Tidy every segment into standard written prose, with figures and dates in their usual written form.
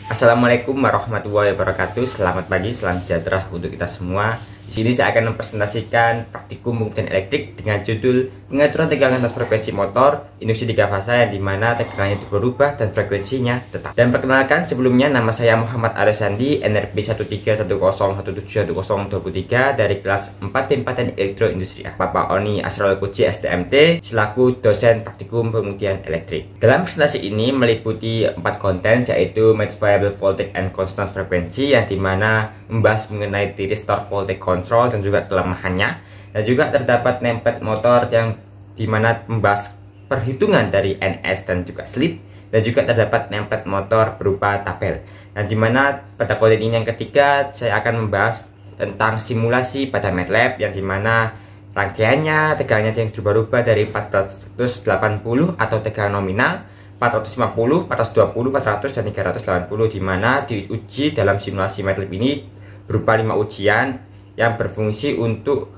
Assalamualaikum warahmatullahi wabarakatuh. Selamat pagi, salam sejahtera untuk kita semua. Di sini saya akan mempresentasikan praktikum pembuktian elektrik dengan judul pengaturan tegangan dan frekuensi motor induksi 3 fasa yang dimana tegangannya itu berubah dan frekuensinya tetap. Dan perkenalkan sebelumnya, nama saya Muhammad Aresandi, NRP 13101711023 dari kelas 4 dan Teknik Elektro Industri A. Bapak Oni Asrul Puji STMT selaku dosen praktikum pembuktian elektrik. Dalam presentasi ini meliputi 4 konten, yaitu Match Variable Voltage and Constant Frequency, yang dimana membahas mengenai thyristor voltage control dan juga kelemahannya, dan juga terdapat template motor yang dimana membahas perhitungan dari NS dan juga slip, dan juga terdapat template motor berupa tabel. Dan dimana pada konten ini yang ketiga saya akan membahas tentang simulasi pada MATLAB, yang dimana rangkaiannya tegangannya yang berubah-ubah dari 480 atau tegangan nominal, 450, 420, 400, dan 380, dimana diuji dalam simulasi MATLAB ini berupa 5 ujian yang berfungsi untuk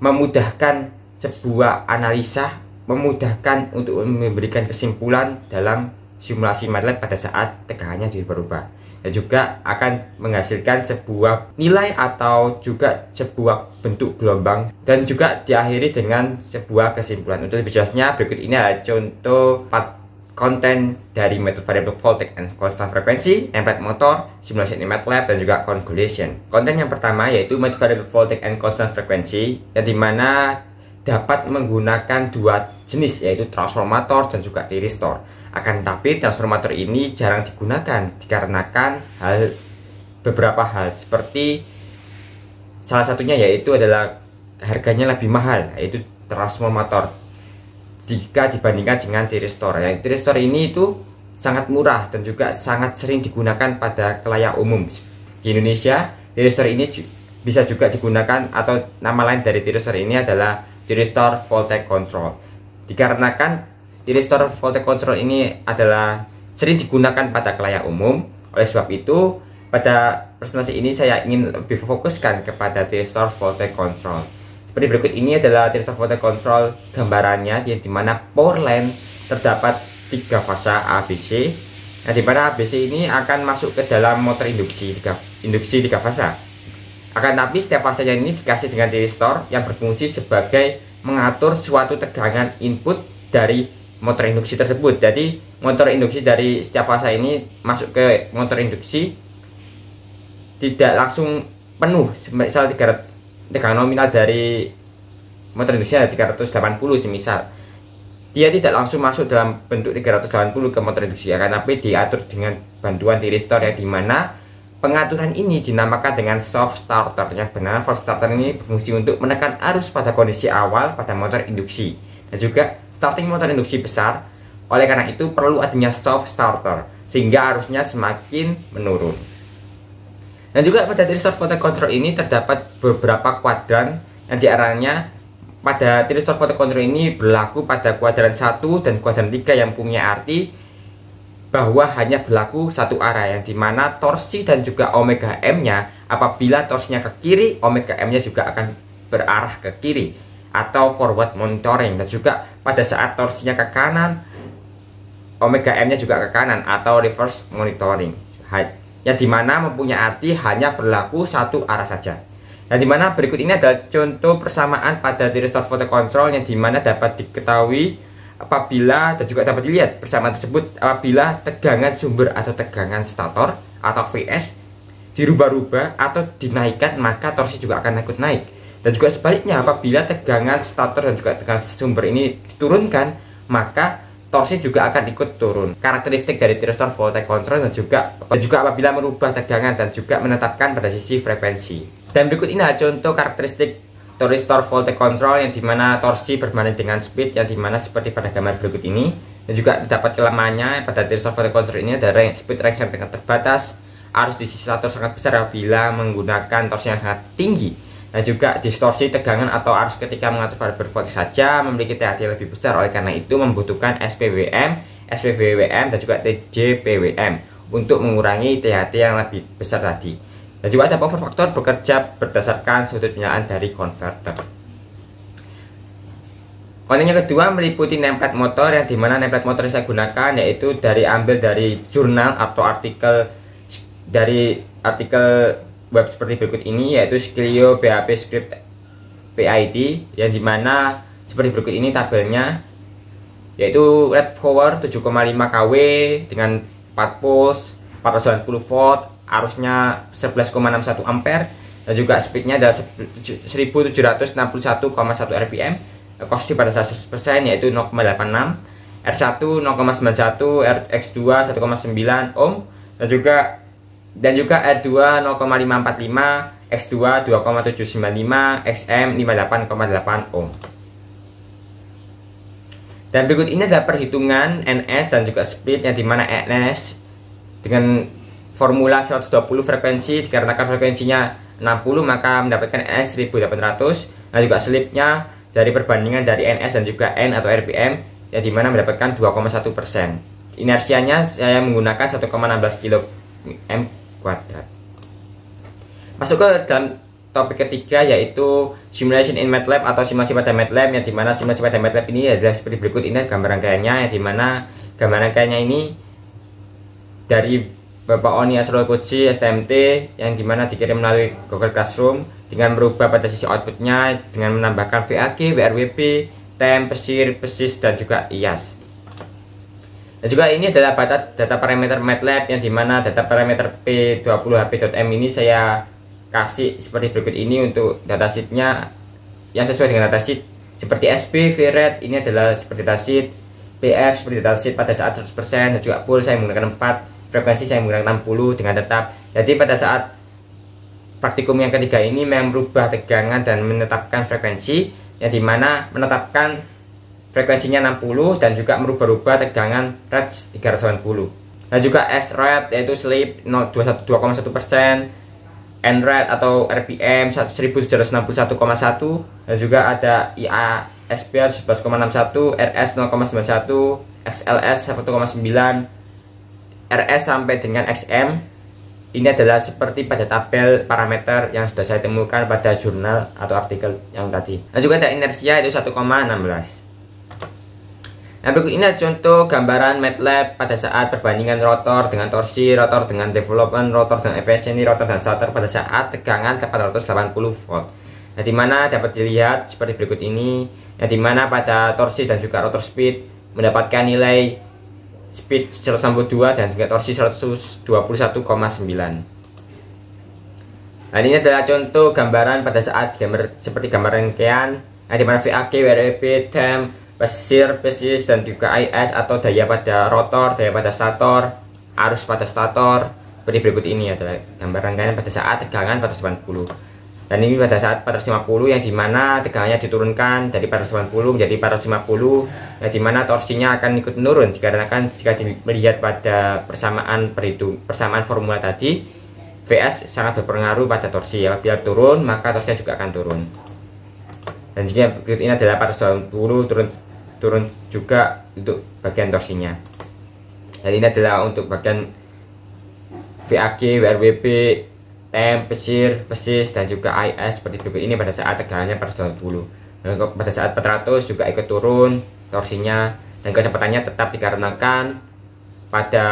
memudahkan sebuah analisa, memudahkan untuk memberikan kesimpulan dalam simulasi MATLAB pada saat tegangannya berubah, dan juga akan menghasilkan sebuah nilai atau juga sebuah bentuk gelombang, dan juga diakhiri dengan sebuah kesimpulan. Untuk lebih jelasnya, berikut ini adalah contoh 4 konten dari metode variable voltage and constant frequency, template motor, simulasi MATLAB, dan juga conclusion. Konten yang pertama yaitu metode variable voltage and constant frequency, yang dimana dapat menggunakan dua jenis, yaitu transformator dan juga thyristor. Akan tetapi transformator ini jarang digunakan dikarenakan beberapa hal, seperti salah satunya yaitu adalah harganya lebih mahal, yaitu transformator, jika dibandingkan dengan thyristor. Yang thyristor ini itu sangat murah dan juga sangat sering digunakan pada khalayak umum. Di Indonesia, thyristor ini bisa juga digunakan, atau nama lain dari thyristor ini adalah thyristor voltage control. Dikarenakan thyristor voltage control ini adalah sering digunakan pada khalayak umum, oleh sebab itu pada presentasi ini saya ingin lebih fokuskan kepada thyristor voltage control. Seperti berikut ini adalah thyristor voltage control gambarannya, di mana power line terdapat 3 fasa ABC, yang dimana ABC ini akan masuk ke dalam motor induksi 3 fasa. Akan tapi setiap fasanya ini dikasih dengan thyristor yang berfungsi sebagai mengatur suatu tegangan input dari motor induksi tersebut. Jadi motor induksi dari setiap fasa ini masuk ke motor induksi tidak langsung penuh, misal tegangan nominal dari motor induksi ada 380 semisal, dia tidak langsung masuk dalam bentuk 380 ke motor induksi, tapi diatur dengan bantuan thyristor, yang dimana pengaturan ini dinamakan dengan soft starter. Yang benar, soft starter ini berfungsi untuk menekan arus pada kondisi awal pada motor induksi dan juga starting motor induksi besar. Oleh karena itu perlu adanya soft starter sehingga arusnya semakin menurun. Dan juga pada thyristor voltage control ini terdapat beberapa kuadran, yang diarahnya pada thyristor voltage control ini berlaku pada kuadran 1 dan kuadran 3, yang punya arti bahwa hanya berlaku satu arah, yang dimana torsi dan juga omega m-nya apabila torsinya ke kiri, omega m-nya juga akan berarah ke kiri atau forward monitoring, dan juga pada saat torsinya ke kanan, omega m-nya juga ke kanan atau reverse monitoring, yang dimana mempunyai arti hanya berlaku satu arah saja. Yang dimana berikut ini adalah contoh persamaan pada thyristor voltage control, yang dimana dapat diketahui apabila, dan juga dapat dilihat persamaan tersebut apabila tegangan sumber atau tegangan stator atau VS dirubah-rubah atau dinaikkan, maka torsi juga akan ikut naik. Dan juga sebaliknya, apabila tegangan stator dan juga tegangan sumber ini diturunkan, maka torsi juga akan ikut turun. Karakteristik dari thyristor voltage control dan juga apabila merubah tegangan dan juga menetapkan pada sisi frekuensi. Dan berikut ini adalah contoh karakteristik thyristor voltage control, yang dimana torsi berbanding dengan speed, yang dimana seperti pada gambar berikut ini. Dan juga terdapat kelemahannya pada thyristor voltage control ini ada speed range yang sangat terbatas, arus disisilator sangat besar apabila menggunakan torsi yang sangat tinggi, dan juga distorsi tegangan atau arus ketika mengatur variabel voltage saja memiliki THD lebih besar. Oleh karena itu membutuhkan SPWM, SPVWM, dan juga TJPWM untuk mengurangi THD yang lebih besar tadi. Dan juga ada power factor bekerja berdasarkan sudut penyalaan dari konverter. Konten yang kedua meliputi template motor, yang dimana template motor yang saya gunakan yaitu ambil dari jurnal atau artikel dari artikel web seperti berikut ini, yaitu Scilio PHP Script PID, yang dimana seperti berikut ini tabelnya, yaitu rate power 7,5 kW dengan 4 pulse 490 volt, arusnya 11,61 ampere, dan juga speednya adalah 1761,1 rpm. Kosti pada saat 100% yaitu 0,86, R1 0,91, X2 1,9 ohm, dan juga R2 0,545, X2 2,795, XM 58,8 ohm. Dan berikut ini adalah perhitungan NS dan juga speed, yang dimana NS dengan formula 120 frekuensi, dikarenakan frekuensinya 60 maka mendapatkan NS 1800, dan juga slipnya dari perbandingan dari NS dan juga N atau RPM, yang dimana mendapatkan 2,1%. Inersianya saya menggunakan 1,16 km kuadrat. Masuk ke dalam topik ketiga, yaitu simulation in MATLAB atau simulasi pada MATLAB, yang dimana simulasi pada MATLAB ini adalah seperti berikut. Ini gambar rangkaiannya, yang dimana gambar rangkaiannya ini dari Bapak Oni Asrul-Koji STMT, yang dimana dikirim melalui Google Classroom dengan merubah pada sisi outputnya dengan menambahkan VAG, WRWB, TEM, PESIR, PESIS, dan juga IAS. Dan juga ini adalah data parameter MATLAB, yang dimana data parameter P20hp.m ini saya kasih seperti berikut ini untuk datasheetnya, yang sesuai dengan datasheet seperti SB, VRAT ini adalah seperti datasheet, PF seperti datasheet pada saat 100%, dan juga pool saya menggunakan 4, frekuensi saya menggunakan 60 dengan tetap. Jadi pada saat praktikum yang ketiga ini memang merubah tegangan dan menetapkan frekuensi, yang dimana menetapkan frekuensinya 60 dan juga merubah-rubah tegangan range 380. Dan juga S-rate yaitu sleep 2,1%, N-rate atau RPM 1761,1, dan juga ada IASB 11,61, RS 0,91, XLS 1,9, RS sampai dengan XM. Ini adalah seperti pada tabel parameter yang sudah saya temukan pada jurnal atau artikel yang tadi. Dan juga ada inersia itu 1,16. Nah, berikut ini adalah contoh gambaran MATLAB pada saat perbandingan rotor dengan torsi, rotor dengan development, rotor dengan efisiensi, rotor dan starter pada saat tegangan 480 volt. Nah, dimana dapat dilihat seperti berikut ini, yang dimana pada torsi dan juga rotor speed mendapatkan nilai speed 162 dan juga torsi 121,9. Nah, ini adalah contoh gambaran pada saat seperti gambar rangkaian, yang dimana VAG, WRB, TEM, PESIR, PESIS, dan juga IS atau daya pada rotor, daya pada stator, arus pada stator. Seperti berikut ini adalah gambar rangkaian pada saat tegangan 490. Dan ini pada saat 450, yang dimana tegangannya diturunkan dari 490 menjadi 450, yang dimana torsinya akan ikut menurun dikarenakan jika dilihat pada persamaan formula tadi, VS sangat berpengaruh pada torsi. Apabila turun maka torsinya juga akan turun. Dan jika berikut ini adalah 420 turun juga untuk bagian torsinya. Dan ini adalah untuk bagian VAG, WRWB, TEM, PESIR, PESIS, dan juga IS seperti berikut ini pada saat tegangannya 420. Dan pada saat 400 juga ikut turun torsinya, dan kecepatannya tetap dikarenakan pada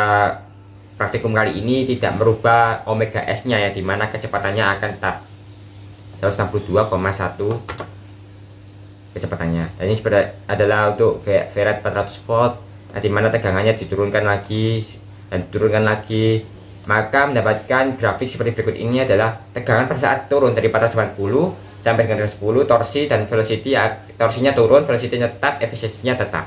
praktikum kali ini tidak merubah omega S nya, ya dimana kecepatannya akan tetap 162,1 kecepatannya. Dan ini adalah untuk VRAT 400 volt, nah, dimana tegangannya diturunkan lagi dan diturunkan lagi, maka mendapatkan grafik seperti berikut ini adalah tegangan pada saat turun dari 490 sampai dengan 10, torsi dan velocity, torsinya turun, velocity-nya tetap, efisiensinya tetap.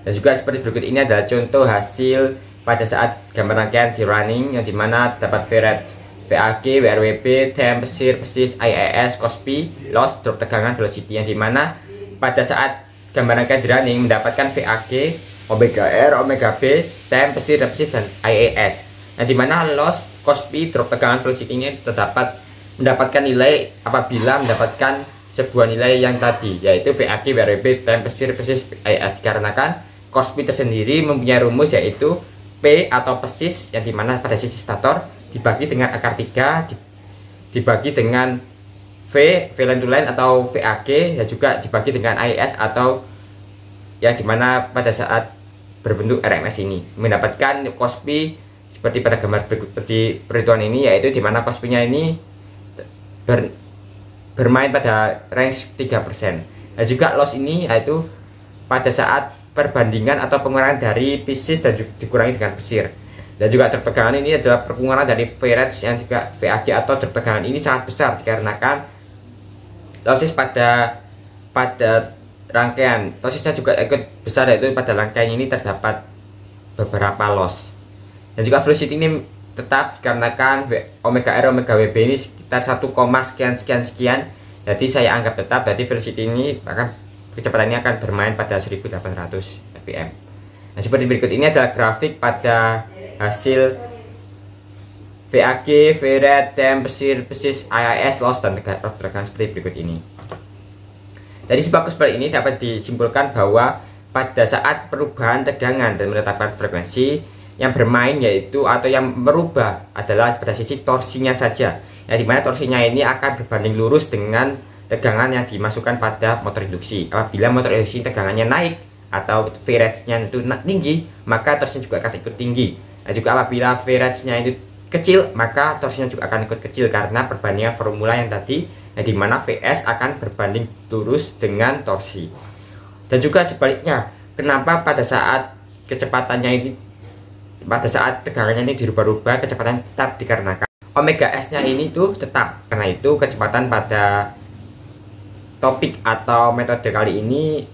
Dan juga seperti berikut ini adalah contoh hasil pada saat gambar rangkaian di running, yang dimana terdapat VRAT, VAG, WRWB, TEM, PESIR, PESIS, IIS, KOSPI, loss, drop tegangan, velocity, yang dimana pada saat gambar rangkaian di running mendapatkan VAG, omega R, omega B, TEM, PESIR, PESIS, dan IIS. Nah, dimana loss, KOSPI, drop tegangan, velocity ini terdapat mendapatkan nilai apabila mendapatkan sebuah nilai yang tadi, yaitu VAG, WRWB, TEM, PESIR, PESIS, IIS. Dikarenakan KOSPI tersendiri mempunyai rumus, yaitu P atau PESIS, yang dimana pada sisi stator dibagi dengan akar 3, dibagi dengan V line to line atau VAG, dan juga dibagi dengan IS atau yang dimana pada saat berbentuk RMS ini mendapatkan KOSPI seperti pada gambar berikut di perhitungan ini, yaitu di mana Kospi-nya ini bermain pada range 3%. Dan juga loss ini yaitu pada saat perbandingan atau pengurangan dari Pisces dan juga dikurangi dengan pesir. Dan juga terpegangan ini adalah pengurangan dari VRAT yang juga VAG atau terpegangan ini sangat besar dikarenakan losses pada rangkaian. Lossesnya juga ikut besar, yaitu pada rangkaian ini terdapat beberapa loss. Dan juga velocity ini tetap dikarenakan omega R omega WB ini sekitar 1, sekian. Jadi saya anggap tetap. Jadi velocity ini kecepatan ini akan bermain pada 1800 fpm. Nah, seperti berikut ini adalah grafik pada hasil VAG, VRAT, TEM, pesir, AIS, loss dan tegangan seperti berikut ini. Dari sebuah seperti ini dapat disimpulkan bahwa pada saat perubahan tegangan dan menetapkan frekuensi, yang bermain yaitu atau yang merubah adalah pada sisi torsinya saja, yang dimana torsinya ini akan berbanding lurus dengan tegangan yang dimasukkan pada motor induksi. Apabila motor induksi tegangannya naik atau VRAT-nya itu tinggi, maka torsinya juga akan ikut tinggi. Dan juga apabila VRAT-nya itu kecil, maka torsinya juga akan ikut kecil karena perbandingan formula yang tadi, yang dimana VS akan berbanding lurus dengan torsi. Dan juga sebaliknya, kenapa pada saat kecepatannya ini, pada saat tegangannya ini dirubah-rubah, kecepatan tetap dikarenakan omega S-nya ini tuh tetap. Karena itu kecepatan pada topik atau metode kali ini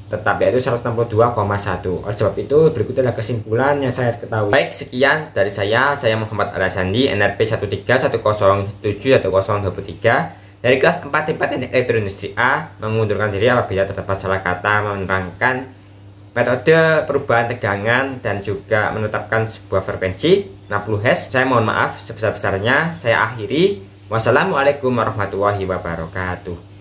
tetap, yaitu 162,1. Oleh sebab itu berikut adalah kesimpulan yang saya ketahui. Baik, sekian dari saya Muhammad Alasandi, NRP 1310710023 dari kelas 4 Teknik Elektroindustri A, mengundurkan diri apabila terdapat salah kata, menerangkan metode perubahan tegangan dan juga menetapkan sebuah frekuensi 60 Hz. Saya mohon maaf sebesar-besarnya. Saya akhiri. Wassalamualaikum warahmatullahi wabarakatuh.